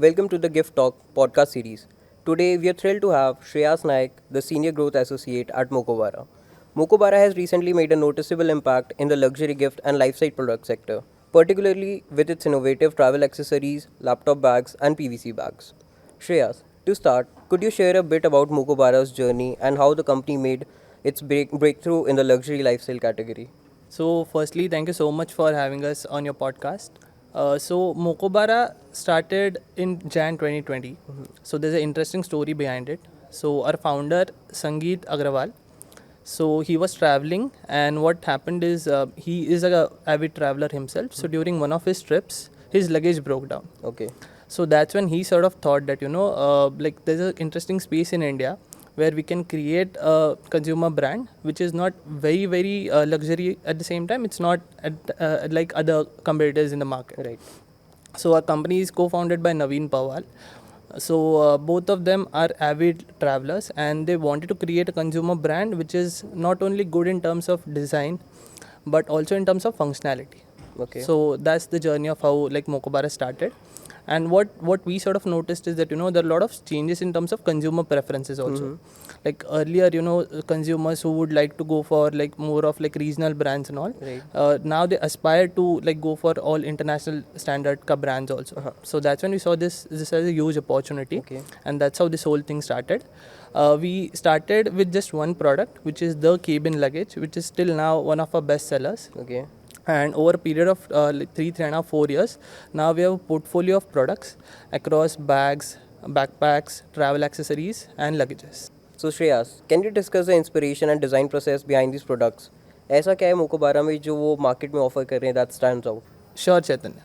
Welcome to the Gift Talk podcast series. Today we are thrilled to have Shreyas Naik, the Senior Growth Associate at Mokabara. Mokabara has recently made a noticeable impact in the luxury gift and lifestyle product sector, particularly with its innovative travel accessories, laptop bags, and PVC bags. Shreyas, to start, could you share a bit about Mokabara's journey and how the company made its breakthrough in the luxury lifestyle category? So, firstly, thank you so much for having us on your podcast. Mokobara started in Jan 2020. So, there's an interesting story behind it. So, our founder, Sangeet Agrawal, so he was traveling, and what happened is he is a avid traveler himself. So, during one of his trips, his luggage broke down. Okay. So that's when he sort of thought that like there's an interesting space in India where we can create a consumer brand which is not very luxury at the same time. It's not like other competitors in the market. Right. So our company is co-founded by Naveen Pawal. So both of them are avid travelers, and they wanted to create a consumer brand which is not only good in terms of design, but also in terms of functionality. Okay. So that's the journey of how like Mokobara started. And what we sort of noticed is that there are a lot of changes in terms of consumer preferences also. Like earlier, consumers who would like to go for like more of like regional brands and all, Right. now they aspire to like go for all international standard ka brands also. So that's when we saw this as a huge opportunity. Okay. And that's how this whole thing started. We started with just one product, which is the cabin luggage, which is still now one of our best sellers. Okay. And over a period of like 3.5, 4 years, now we have a portfolio of products across bags, backpacks, travel accessories, and luggages. So Shreyas, can you discuss the inspiration and design process behind these products? ऐसा क्या है मोकोबारा में जो वो market में offer कर रहे हैं that stands out? Sure, Chaitanya.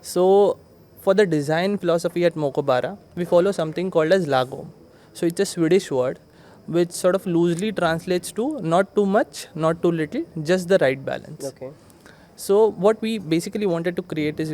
So, for the design philosophy at Mokabara, we follow something called as lagom. So, it's a Swedish word which sort of loosely translates to not too much, not too little, just the right balance. Okay. So what we basically wanted to create is,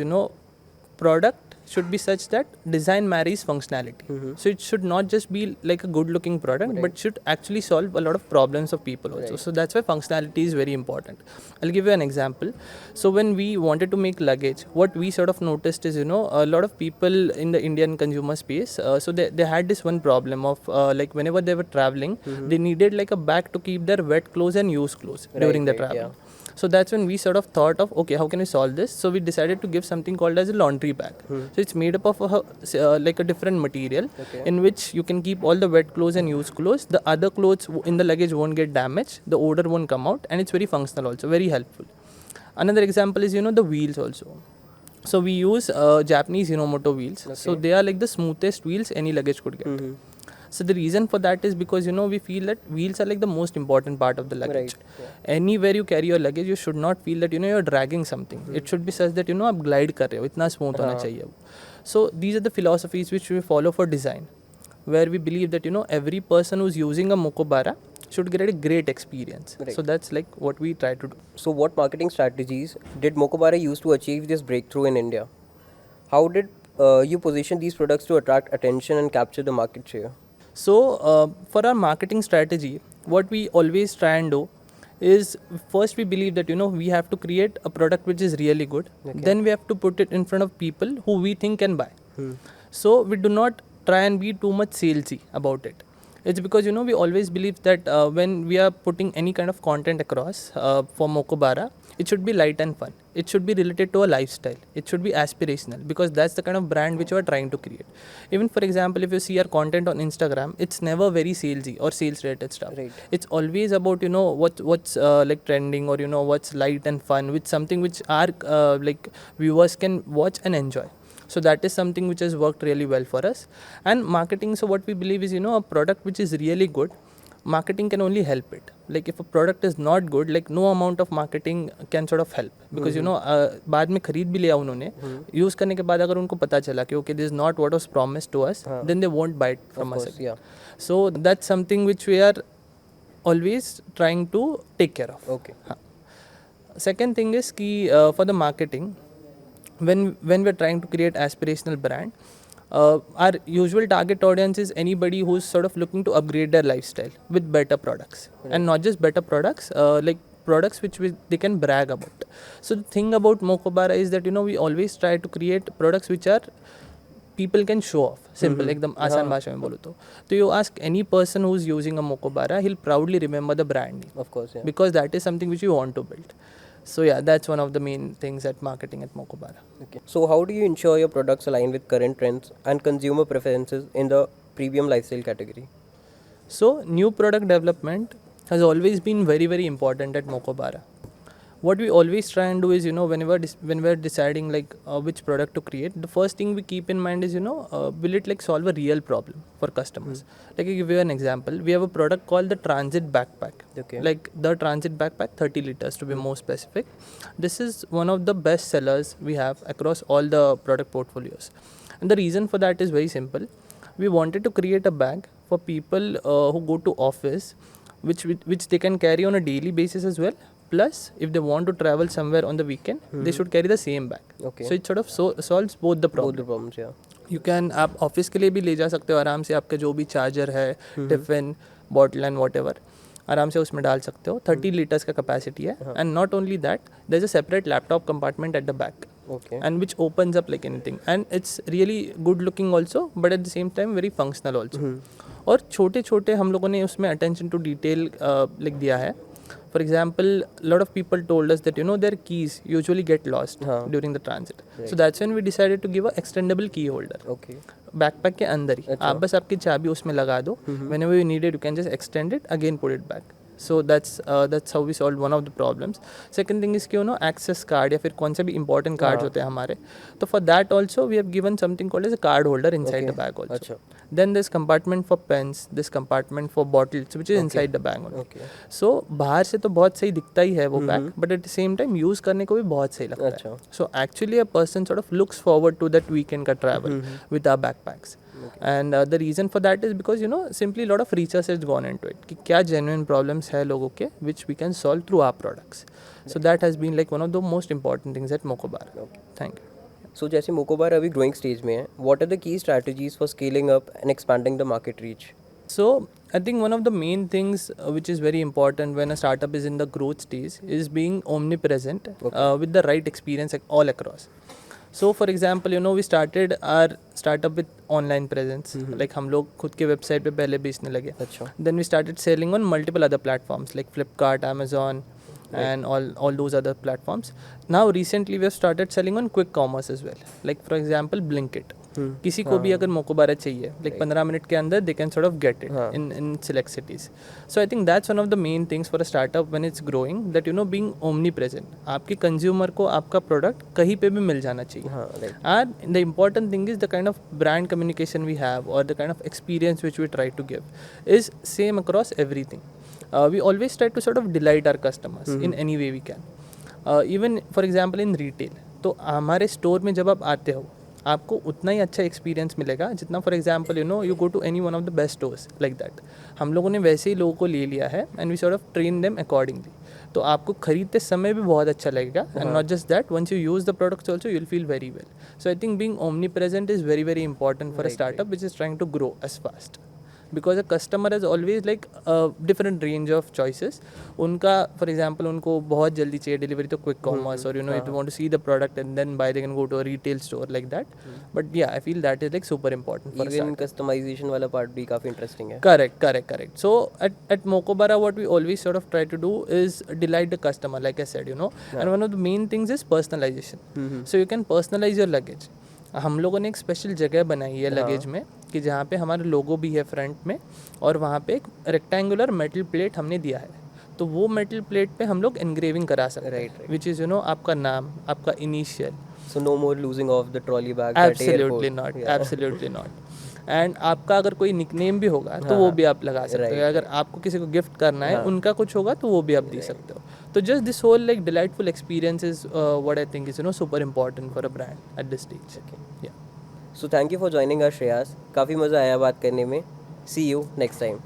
product should be such that design marries functionality. So it should not just be like a good looking product, but should actually solve a lot of problems of people also. Right. So that's why functionality is very important. I'll give you an example. So when we wanted to make luggage, what we sort of noticed is, a lot of people in the Indian consumer space, so they had this one problem of like whenever they were traveling, they needed like a bag to keep their wet clothes and used clothes during the travel. Yeah. So that's when we sort of thought of, okay, how can we solve this? So we decided to give something called as a laundry bag. So it's made up of like a different material in which you can keep all the wet clothes and used clothes. The other clothes in the luggage won't get damaged. The odor won't come out, and it's very functional also, very helpful. Another example is, the wheels also. So we use Japanese Hinomoto wheels. So they are like the smoothest wheels any luggage could get. So the reason for that is because we feel that wheels are like the most important part of the luggage. Right. Yeah. Anywhere you carry your luggage, you should not feel that you're dragging something. It should be such that आप glide कर रहे हो, इतना smooth होना चाहिए वो. So these are the philosophies which we follow for design, where we believe that every person who's using a Mokobara should get a great experience. Right. So that's like what we try to do. So what marketing strategies did Mokobara use to achieve this breakthrough in India? How did you position these products to attract attention and capture the market share? So for our marketing strategy, what we always try and do is first we believe that we have to create a product which is really good. Then we have to put it in front of people who we think can buy. So we do not try and be too much salesy about it. It's because we always believe that when we are putting any kind of content across for Mokobara, it should be light and fun. It should be related to a lifestyle. It should be aspirational, because that's the kind of brand which we are trying to create. Even for example, if you see our content on Instagram, it's never very salesy or sales related stuff. Right. It's always about what's like trending, or what's light and fun, with something which our like viewers can watch and enjoy. So that is something which has worked really well for us. And marketing, so what we believe is a product which is really good, marketing can only help it. Like if a product is not good, like no amount of marketing can sort of help, because बाद में खरीद भी लिया उन्होंने, use करने के बाद अगर उनको पता चला कि okay, this is not what was promised to us, then they won't buy it from us. Yeah. So that's something which we are always trying to take care of. Okay. Second thing is कि for the marketing, when we're trying to create aspirational brand, our usual target audience is anybody who's sort of looking to upgrade their lifestyle with better products. And not just better products, like products which they can brag about. So the thing about Mokobara is that we always try to create products which are people can show off. Simple, एकदम आसान भाषा में बोलो तो you ask any person who's using a Mokabara, he'll proudly remember the brand name. Of course, yeah. Because that is something which you want to build. So yeah, that's one of the main things at marketing at Mokabara. Okay. So how do you ensure your products align with current trends and consumer preferences in the premium lifestyle category? So new product development has always been very, very important at Mokabara. What we always try and do is, when we're deciding like which product to create, the first thing we keep in mind is, will it like solve a real problem for customers? Like I give you an example. We have a product called the Transit Backpack. Okay. Like the Transit Backpack, 30 liters to be more specific. This is one of the best sellers we have across all the product portfolios. And the reason for that is very simple. We wanted to create a bag for people who go to office, which they can carry on a daily basis as well. Plus, if they want to travel somewhere on the weekend, they should carry the same bag. Okay. So it sort of solves both the problems. Both the problems, yeah. You can आप office के लिए भी ले जा सकते हो आराम से, आपके जो भी चार्जर है, टिफिन, बॉटल एंड वॉट आराम से उसमें डाल सकते हो. 30 लीटर्स का कैपेसिटी है. And not only that, there is a separate laptop compartment at the back. Okay. And which opens up like anything, and it's really good looking also, but at the same time very functional also. और छोटे छोटे हम लोगों ने उसमें attention to detail लिख दिया है. For example, a lot of people told us that their keys usually get lost during the transit. Right. So that's when we decided to give a extendable key holder. Okay. Backpack के अंदर ही आप बस आपकी चाबी उसमें लगा दो. Whenever you need it, you can just extend it, again put it back. So that's how we solved one of the problems. Second thing is कि access card या फिर कौन से भी important cards होते हैं हमारे, तो for that also we have given something called as a card holder inside the bag also. अच्छा. Then there's compartment for pens, this compartment for bottles which is inside the bag only. Okay. So बाहर से तो बहुत सही दिखता ही है वो bag, but at the same time use करने को भी बहुत सही लगता है. So actually a person sort of looks forward to that weekend का travel with our backpacks. Okay. And the reason for that is because simply a lot of research has gone into it कि क्या genuine problems है लोगों के which we can solve through our products. So that has been like one of the most important things at Mokabara. Okay. Thank you. So जैसे Mokabara अभी growing stage में है, what are the key strategies for scaling up and expanding the market reach? So I think one of the main things which is very important when a startup is in the growth stage is being omnipresent with the right experience all across. So for example, we started our startup with online presence. Like हम लोग खुद के website पे पहले बेचने लगे. अच्छा. Then we started selling on multiple other platforms like Flipkart, Amazon, and all those other platforms. Now recently we have started selling on quick commerce as well. Like for example, Blinkit. किसी को भी अगर मोकोबारा चाहिए, like 15 minute के अंदर they can sort of get it in select cities. So I think that's one of the main things for a startup when it's growing, that being omnipresent. आपके consumer को आपका product कहीं पे भी मिल जाना चाहिए. And the important thing is the kind of brand communication we have or the kind of experience which we try to give is same across everything. We always try to sort of delight our customers in any way we can. Even for example in retail, तो हमारे store में जब आप आते हो आपको उतना ही अच्छा एक्सपीरियंस मिलेगा जितना for example you go to any one of the best stores like that. हम लोगों ने वैसे ही लोगों को ले लिया है and we sort of train them accordingly. तो आपको खरीदते समय भी बहुत अच्छा लगेगा and not just that, once you use the products also you will feel very well. So I think being omnipresent is very very important for a startup which is trying to grow as fast. Because a customer has always like a different range of choices. उनका for example उनको बहुत जल्दी चाहिए delivery तो quick commerce, or if you want to see the product and then buy, they can go to a retail store like that. But yeah, I feel that is like super important for even customization वाला part भी काफी interesting है. Correct. So at Mokabara what we always sort of try to do is delight the customer, like I said, and one of the main things is personalization. So you can personalize your luggage. हम लोगों ने एक special जगह बनाई है luggage में कि जहाँ पे हमारा लोगो भी है फ्रंट में, और वहाँ पे एक रेक्टेंगुलर मेटल प्लेट हमने दिया है. तो वो मेटल प्लेट पे हम लोग एनग्रेविंग करा सकते हैं, विच इज़ आपका नाम, आपका initial. So no more losing of the trolley bag. Absolutely not. And आपका अगर कोई निकनेम भी होगा तो वो भी आप लगा सकते हो. अगर आपको किसी को गिफ्ट करना है, उनका कुछ होगा तो वो भी आप दे सकते हो. तो just this whole like delightful experience is what I think is super important for a brand at this stage. So thank you for joining us, Shreyas. काफ़ी मज़ा आया बात करने में. See you next time.